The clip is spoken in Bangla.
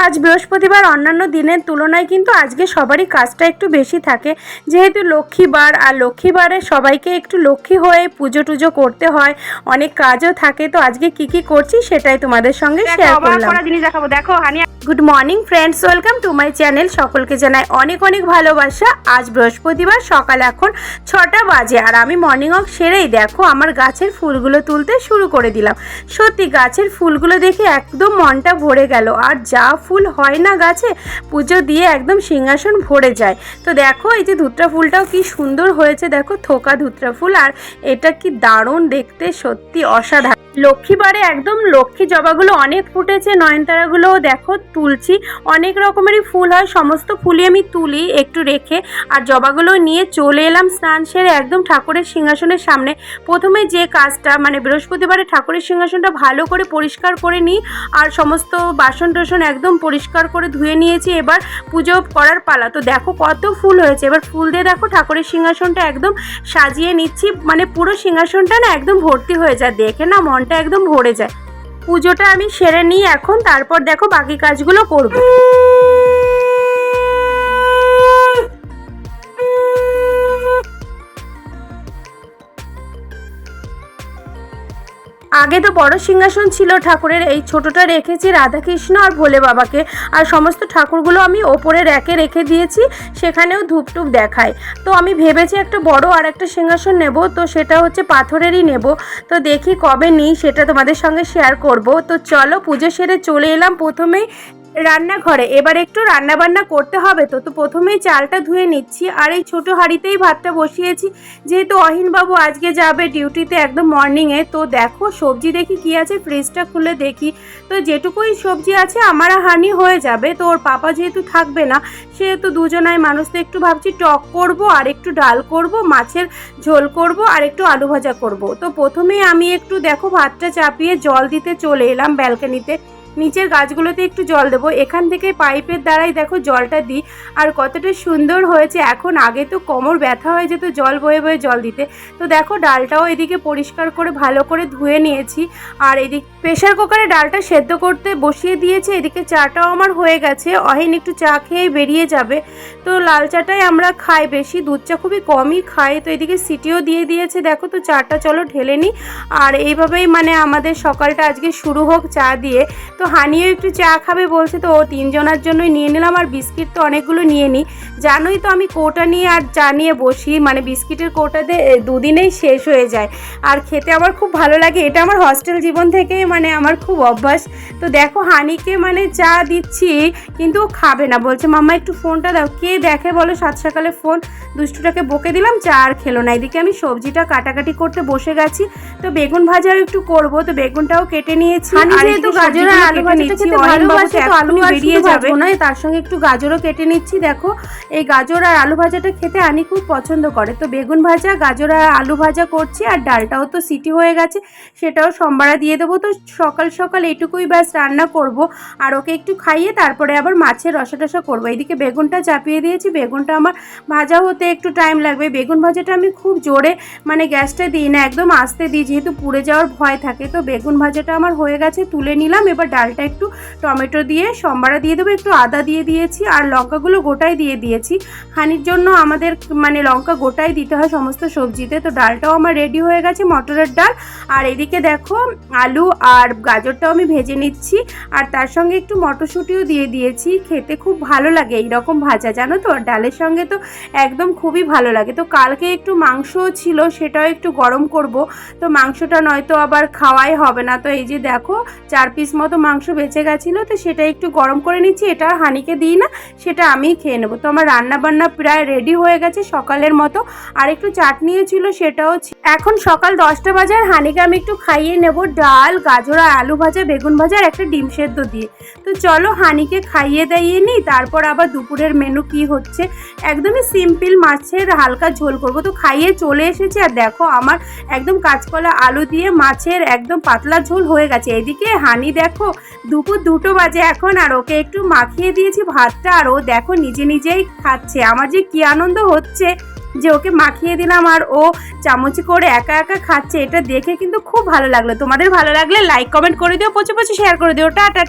আজ বৃহস্পতিবার অন্যান্য দিনের তুলনায় কিন্তু আজকে সবারই কাজটা একটু বেশি থাকে, যেহেতু লক্ষ্মীবার। আর লক্ষ্মীবারে সবাইকে একটু লক্ষ্মী হয়ে পুজো টুজো করতে হয়, অনেক কাজও থাকে। তো আজকে কি করছি সেটাই তোমাদের সঙ্গে শেয়ার করলাম। জিনিস দেখাবো, দেখো honey. Good morning friends, welcome to my channel. সকলকে জানাই অনেক অনেক ভালোবাসা। আজ বৃহস্পতিবার, সকাল এখন 6টা বাজে, আর আমি মর্নিং ওয়াক সেরেই দেখো আমার গাছের ফুলগুলো তুলতে শুরু করে দিলাম। সত্যি গাছের ফুলগুলো দেখে একদম মনটা ভরে গেল। আর যা ফুল হয় না গাছে, পুজো দিয়ে একদম সিংহাসন ভরে যায়। তো দেখো এই যে ধুত্রা ফুলটাও কি সুন্দর হয়েছে, দেখো থোকা ধুত্রা ফুল, আর এটা কি দারুণ দেখতে, সত্যি অসাধারণ। লক্ষ্মীবারে একদম লক্ষ্মী জবাগুলো অনেক ফুটেছে, নয়নতারাগুলোও দেখো তুলছি। অনেক রকমেরই ফুল হয়, সমস্ত ফুলই আমি তুলি একটু রেখে। আর জবাগুলো নিয়ে চলে এলাম স্নান সেরে একদম ঠাকুরের সিংহাসনের সামনে। প্রথমে যে কাজটা, মানে বৃহস্পতিবারে ঠাকুরের সিংহাসনটা ভালো করে পরিষ্কার করে নিই, আর সমস্ত বাসন টাসন একদম পরিষ্কার করে ধুয়ে নিয়েছি। এবার পুজো করার পালা। তো দেখো কত ফুল হয়েছে, এবার ফুল দিয়ে দেখো ঠাকুরের সিংহাসনটা একদম সাজিয়ে নিচ্ছি। মানে পুরো সিংহাসনটা না একদম ভর্তি হয়ে যায়, দেখে না মনটা একদম ভরে যায়। পুজোটা আমি সেরে নিই এখন, তারপর দেখো বাকি কাজগুলো করব। আগে তো বড় সিংহাসন ছিল ঠাকুরের, এই ছোটটা রেখেছি রাধাকৃষ্ণ আর ভোলে বাবাকে। আর সমস্ত ঠাকুরগুলো আমি ওপরে র্যাকে রেখে দিয়েছি, সেখানেও ধূপটুপ দেখায়। তো আমি ভেবেছি একটা বড় আর একটা সিংহাসন নেব, তো সেটা হচ্ছে পাথরেরই নেব। তো দেখি কবে নিই সেটা তোমাদের সঙ্গে শেয়ার করব। তো চলো পুজো সেরে চলে এলাম প্রথমেই রান্নাঘরে। এবার একটু রান্নাবান্না করতে হবে, তো প্রথমেই চালটা ধুয়ে নিচ্ছি। আর এই ছোটো হাঁড়িতেই ভাতটা বসিয়েছি, যেহেতু অহিনবাবু আজকে যাবে ডিউটিতে একদম মর্নিংয়ে। তো দেখো সবজি দেখি কি আছে, ফ্রিজটা খুলে দেখি। তো যেটুকুই সবজি আছে আমার হানি হয়ে যাবে। তো ওর পাপা যেহেতু থাকবে না, সেহেতু দুজনাই মানুষ, তো একটু ভাবছি টক করব, আর একটু ডাল করব, মাছের ঝোল করব, আর একটু আলু ভাজা করব। তো প্রথমেই আমি একটু দেখো ভাতটা চাপিয়ে জল দিতে চলে এলাম ব্যালকনিতে। নিচের গাছগুলোতে একটু জল দেবো, এখান থেকে পাইপের দ্বারাই দেখো জলটা দিই। আর কতটা সুন্দর হয়েছে এখন, আগে তো কোমর ব্যথা হয়ে যেত জল বয়ে বয়ে জল দিতে। তো দেখো ডালটাও এদিকে পরিষ্কার করে ভালো করে ধুয়ে নিয়েছি। আর এদিক প্রেশার কুকারে ডালটা সেদ্ধ করতে বসিয়ে দিয়েছি। এদিকে চাটাও আমার হয়ে গেছে, অহিন একটু চা খেয়ে বেরিয়ে যাবে। তো লাল চাটাই আমরা খাই বেশি, দুধ চা খুবই কমই খাই। তো এদিকে সিটিও দিয়ে দিয়েছে দেখো। তো চাটা চলো ঢেলে নিই, আর এইভাবেই মানে আমাদের সকালটা আজকে শুরু হোক চা দিয়ে। তো হানিও একটু চা খাবে বলছে, তো ও তিনজনের জন্যই নিয়ে নিলাম। আর বিস্কিট তো অনেকগুলো নিয়ে নিই, জানোই তো আমি কৌটা নিয়ে আর চা নিয়ে বসি, মানে বিস্কিটের কৌটাতে দুদিনেই শেষ হয়ে যায়। আর খেতে আমার খুব ভালো লাগে, এটা আমার হস্টেল জীবন থেকেই মানে আমার খুব অভ্যাস। তো দেখো হানিকে মানে চা দিচ্ছি, কিন্তু ও খাবে না, বলছে মাম্মা একটু ফোনটা দাও। কে দেখে বলো সাত সকালে ফোন? দুষ্টুটাকে বকে দিলাম, চা আর খেলো না। এদিকে আমি সবজিটা কাটাকাটি করতে বসে গেছি। তো বেগুন ভাজাও একটু করব, তো বেগুনটাও কেটে নিয়েছি। আর যেহেতু গাজর আর আলু ভাজাটা খেতে ভালোবাসে, তো আলু বেরিয়ে যাবে না, তার সঙ্গে একটু গাজরও কেটে নিচ্ছি। দেখো এই গাজর আর আলু ভাজাটা খেতে আনি খুব পছন্দ করে। তো বেগুন ভাজা, গাজর আর আলু ভাজা করছি। আর ডালটাও তো সিটি হয়ে গেছে, সেটাও সম্বারা দিয়ে দেবো। তো সকাল সকাল এইটুকুই ব্যাস রান্না করব। আর ওকে একটু খাইয়ে তারপরে আবার মাছের রসা টসা করবো। এইদিকে বেগুনটা চাপিয়ে দিয়েছি, বেগুনটা আমার ভাজা হতে একটু টাইম লাগবে। বেগুন ভাজাটা আমি খুব জোরে মানে গ্যাসটা দিই না, একদম আস্তে দিই, যেহেতু পুড়ে যাওয়ার ভয় থাকে। তো বেগুন ভাজাটা আমার হয়ে গেছে, তুলে নিলাম। এবার ডালটা একটু টমেটো দিয়ে সম্বারা দিয়ে দেবো, একটু আদা দিয়ে দিয়েছি, আর লঙ্কাগুলো গোটাই দিয়ে দিয়েছি। হানির জন্য আমাদের মানে লঙ্কা গোটাই দিতে হয় সমস্ত সবজিতে। তো ডালটাও আমার রেডি হয়ে গেছে, মটরের ডাল। আর এদিকে দেখো আলু আর গাজরটাও আমি ভেজে নিচ্ছি, আর তার সঙ্গে একটু মটরশুঁটিও দিয়ে দিয়েছি। খেতে খুব ভালো লাগে এইরকম ভাজা, জানো তো, ডালের সঙ্গে তো একদম খুবই ভালো লাগে। তো কালকে একটু মাংসও ছিল, সেটাও একটু গরম করব। তো মাংসটা নয়তো আবার খাওয়াই হবে না। তো এই যে দেখো 4 পিস মতো মাংস বেঁচে গেছিলো, তো সেটা একটু গরম করে নিচ্ছি। এটা হানিকে দিই না, সেটা আমিই খেয়ে নেবো। তো আমার রান্না বান্না প্রায় রেডি হয়ে গেছে সকালের মতো। আর একটু চাটনিও ছিল, সেটাও এখন সকাল 10টা বাজে। আর হানিকে আমি একটু খাইয়ে নেব ডাল, গাজর আর আলু ভাজা, বেগুন ভাজা আর একটা ডিম সেদ্ধ দিয়ে। তো চলো হানিকে খাইয়ে দাইয়ে নিই, তারপর আবার দুপুরের মেনু কি হচ্ছে। একদমই সিম্পল মাছের হালকা ঝোল করব। তো খাইয়ে চলে এসেছি, আর দেখো আমার একদম কাঁচকলা আলু দিয়ে মাছের একদম পাতলা ঝোল হয়ে গেছে। এদিকে হানি দেখো দুপুর 2টো বাজে এখন, আর ওকে একটু মাখিয়ে দিয়েছি ভাতটা, আর ও দেখো নিজে নিজেই খাচ্ছে। আমার যে কি আনন্দ হচ্ছে, যে ওকে মাখিয়ে দিলাম আর ও চামচে করে একা একা খাচ্ছে। এটা দেখে কিন্তু খুব ভালো লাগলো। তোমাদের ভালো লাগলে লাইক কমেন্ট করে দিও, প্রচুর প্রচুর শেয়ার করে দিও। টাটা।